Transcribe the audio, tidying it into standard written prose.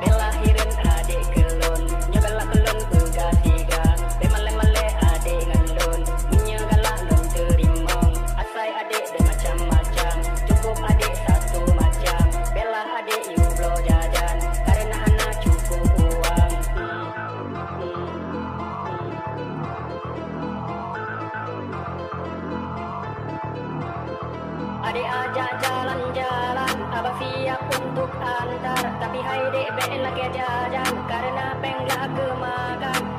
Belahirin adik kelon, nyogalak kelon pegasiga. Bemale-male adik ngalon, menyegalak lon terimong. Asai adik de macam-macam, cukup adik satu macam. Bela adik you blow jajan, karena anak cukup uang. Adik ajak jalan-jalan, abang siap untuk antar. Tapi hai dek bela ke jajan, karena penglah kemakan.